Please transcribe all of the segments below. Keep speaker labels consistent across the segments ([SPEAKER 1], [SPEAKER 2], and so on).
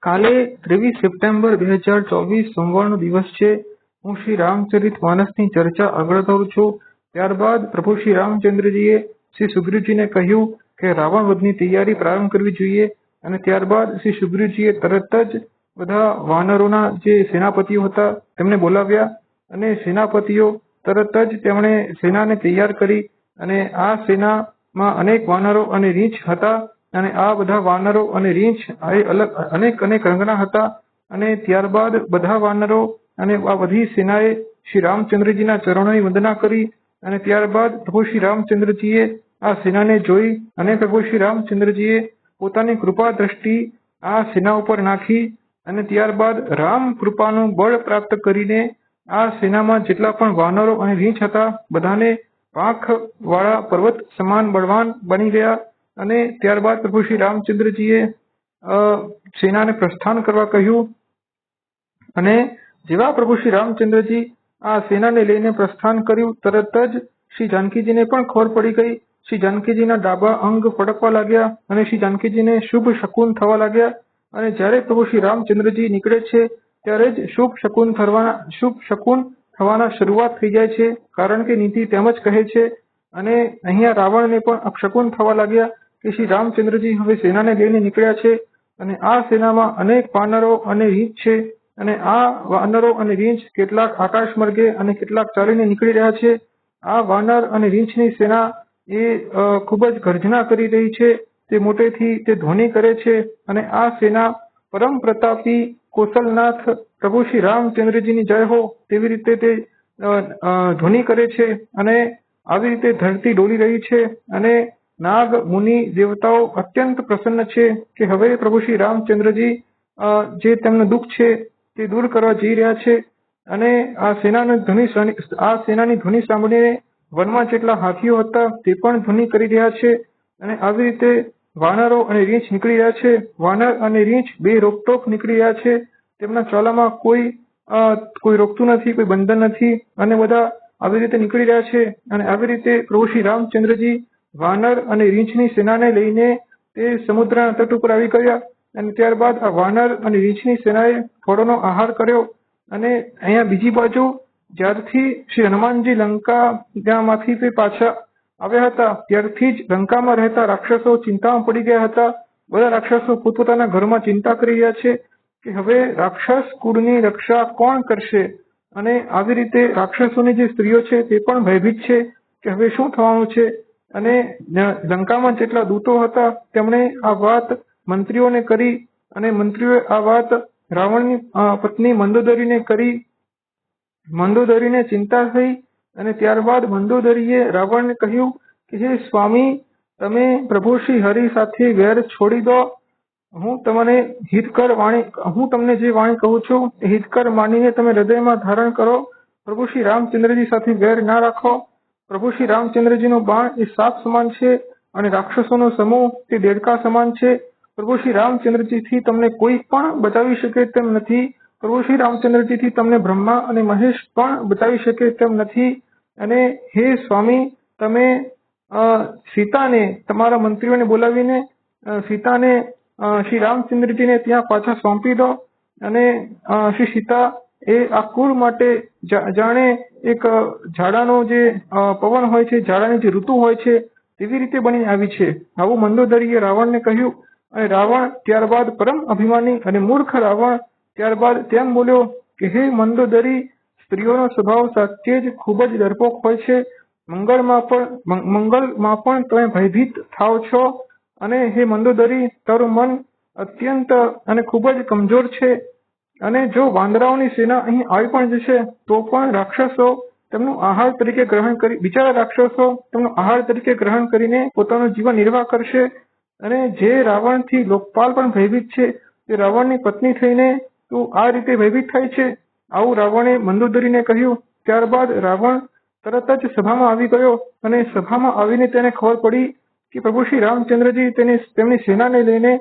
[SPEAKER 1] કાલે 23 સપ્ટેમ્બર 2024 સોમવારનો દિવસ છે. હું શ્રી રામચરિતમાનસની ચર્ચા આગળ કરું છું. ત્યારબાદ પ્રભુ શ્રી રામચંદ્રજીએ શ્રી સુગ્રીવજીને કહ્યું કે રાવણ વધની તૈયારી પ્રારંભ કરવી જોઈએ અને ત્યારબાદ શ્રી સુગ્રીવજીએ તરત જ બધા વાનરોના જે સેનાપતિઓ હતા તેમને બોલાવ્યા અને સેનાપતિઓ તરત જ તેમણે સેનાને તૈયાર કરી અને આ સેનામાં અનેક વાનરો અને રીંછ હતા અને આ બધા વાનરો અને રીંછ અનેક રંગના હતા અને ત્યારબાદ બધા વાનરો અને આ બધી સેનાએ શ્રી રામચંદ્રજીના ચરણોની વંદના કરી અને ત્યારબાદ પ્રભુ શ્રી રામચંદ્રજીએ આ સેનાને જોઈ અને પ્રભુ શ્રી રામચંદ્રજીએ પોતાની કૃપા દ્રષ્ટિ આ સેના ઉપર નાખી અને ત્યારબાદ રામ કૃપાનું બળ પ્રાપ્ત કરીને આ સેનામાં જેટલા પણ વાનરો અને રીંછ હતા બધાને પાંખ વાળા પર્વત સમાન બળવાન બની ગયા અને ત્યારબાદ પ્રભુ શ્રી રામચંદ્રજીએ સેનાને પ્રસ્થાન કરવા કહ્યું અને જેવા પ્રભુ શ્રી રામચંદ્રજી આ સેનાને લઈને પ્રસ્થાન કર્યું તરત જ શ્રી જાનકીજીને પણ ખબર પડી ગઈ. શ્રી જાનકીજીના ડાબા અંગ ફડકવા લાગ્યા અને શ્રી જાનકીજીને શુભ શકુન થવા લાગ્યા અને જ્યારે પ્રભુ શ્રી રામચંદ્રજી નીકળે છે ત્યારે જ શુભ શકુન થવાના શરૂઆત થઈ જાય છે, કારણ કે નીતિ તેમ જ કહે છે. અને અહીંયા રાવણને પણ અપશકુન થવા લાગ્યા કે શ્રી રામચંદ્રજી હવે સેનાને લઈને નીકળ્યા છે અને આ સેનામાં અનેક વાનરો અને રીંછ છે અને આ વાનરો અને રીંછ કેટલાક આકાશ માર્ગે અને કેટલાક ચાલીને નીકળી રહ્યા છે. આ વાનર અને રીંછની સેના એ ખૂબ જ ગર્જના કરી રહી છે, તે મોટેથી તે ધ્વનિ કરે છે અને આ સેના પરમ પ્રતાપી કૌશલનાથ પ્રભુ શ્રી રામચંદ્રજીની જય હો તેવી રીતે તે ધ્વનિ કરે છે અને આવી રીતે ધરતી ડોલી રહી છે અને નાગ મુનિ દેવતાઓ અત્યંત પ્રસન્ન છે કે હવે પ્રભુ શ્રી રામચંદ્રજી જે તેમનું દુઃખ છે તે દૂર કરવા જઈ રહ્યા છે અને આ સેનાની ધ્વનિ સાંભળીને વનમાં જેટલા હાથીઓ હતા તે પણ ધ્વનિ કરી રહ્યા છે અને આવી રીતે વાનરો અને રીંછ નીકળી રહ્યા છે. વાનર અને રીંછ બે રોકટોક નીકળી રહ્યા છે, તેમના ચોલામાં કોઈ રોકતું નથી, કોઈ બંધન નથી અને બધા આવી રીતે નીકળી રહ્યા છે અને આવી રીતે પ્રભુ શ્રી રામચંદ્રજી વાનર અને રીંછની સેનાને લઈને તે સમુદ્રના તટ ઉપર આવી ગયા અને ત્યારબાદ આ વાનર અને રીંછની સેનાએ ફળોનો આહાર કર્યો અને અહીંયા બીજી બાજુ જ્યારથી શ્રી હનુમાનજી લંકામાંથી તે પાછા આવ્યા હતા ત્યારથી જ લંકામાં રહેતા રાક્ષસો ચિંતામાં પડી ગયા હતા. બધા રાક્ષસો પોતપોતાના ઘરમાં ચિંતા કરી રહ્યા છે કે હવે રાક્ષસ કુળની રક્ષા કોણ કરશે અને આવી રીતે રાક્ષસોની જે સ્ત્રીઓ છે તે પણ ભયભીત છે કે હવે શું થવાનું છે અને લંકામાં જેટલા દૂતો હતા તેમણે આ વાત મંત્રીઓને કરી અને મંત્રીઓએ આ વાત રાવણની પત્ની મંદોદરીને કરી. મંદોદરીને ચિંતા થઈ અને ત્યારબાદ મંદોદરીએ રાવણને કહ્યું કે હે સ્વામી, તમે પ્રભુ શ્રી હરિ સાથે વેર છોડી દો. હું તમને જે વાણી કહું છું એ હિતકર માનીને તમે હૃદયમાં ધારણ કરો. પ્રભુ શ્રી રામચંદ્રજી સાથે વેર ના રાખો. પ્રભુ શ્રી રામચંદ્રજીનો બાણ એ સાપ સમાન છે અને રાક્ષસોનો સમૂહ તે દેડકા સમાન છે. પ્રભુ શ્રી રામચંદ્રજીથી તમને કોઈ પણ બચાવી શકે તેમ નથી. પ્રભુ શ્રી રામચંદ્રજીથી તમને બ્રહ્મા અને મહેશ પણ બચાવી શકે તેમ નથી. અને હે સ્વામી, તમે સીતાને તમારા મંત્રીઓને બોલાવીને સીતાને શ્રી રામચંદ્રજીને ત્યાં પાછા સોંપી દો અને શ્રી સીતા એ આ કુળ માટે જાણે એક ઝાડાનો જે પવન હોય છે, ઝાડાની જે ઋતુ હોય છે તેવી રીતે બની આવી છે. આવું મંદોદરીએ રાવણને કહ્યું અને રાવણ ત્યારબાદ પરમ અભિમાની અને મૂર્ખ રાવણ ત્યારબાદ તેમ બોલ્યો કે હે મંદોદરી, સ્ત્રીઓનો સ્વભાવ સાચે જ ખૂબ જ ડરપોક હોય છે. મંગલમાં પણ તમે ભયભીત થાવ છો અને હે મંદોદરી, તારું મન અત્યંત અને ખૂબ જ કમજોર છે અને જો વાંદરાઓની સેના અહીં આવી પણ જશે તો પણ રાક્ષસો તેમનું આહાર તરીકે ગ્રહણ કરીને પોતાનું જીવન નિર્વાહ કરશે. અને જે રાવણથી લોકપાલ પણ ભયભીત છે તે રાવણની પત્ની થઈને તું આ રીતે ભયભીત થાય છે. આવું રાવણે મંદોદરીને કહ્યું. ત્યારબાદ રાવણ તરત જ સભામાં આવી ગયો અને સભામાં આવીને તેને ખબર પડી કે પ્રભુ શ્રી રામચંદ્રજી તેમની સેનાને લઈને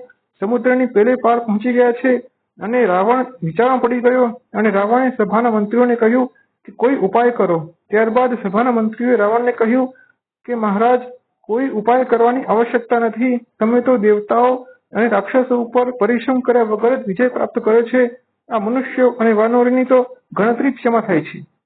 [SPEAKER 1] સમુદ્રની પેલે પાર પહોંચી ગયા છે અને રાવણ વિચારમાં પડી ગયો અને રાવણે સભાના મંત્રીઓને કહ્યું કે કોઈ ઉપાય કરો. ત્યારબાદ સભાના મંત્રીઓએ રાવણને કહ્યું કે મહારાજ, કોઈ ઉપાય કરવાની આવશ્યકતા નથી. તમે તો દેવતાઓ અને રાક્ષસો ઉપર પરિશ્રમ કર્યા વગર જ વિજય પ્રાપ્ત કરે છે. આ મનુષ્યો અને વાનરોની તો ગણતરી જ શેમાં થાય છે.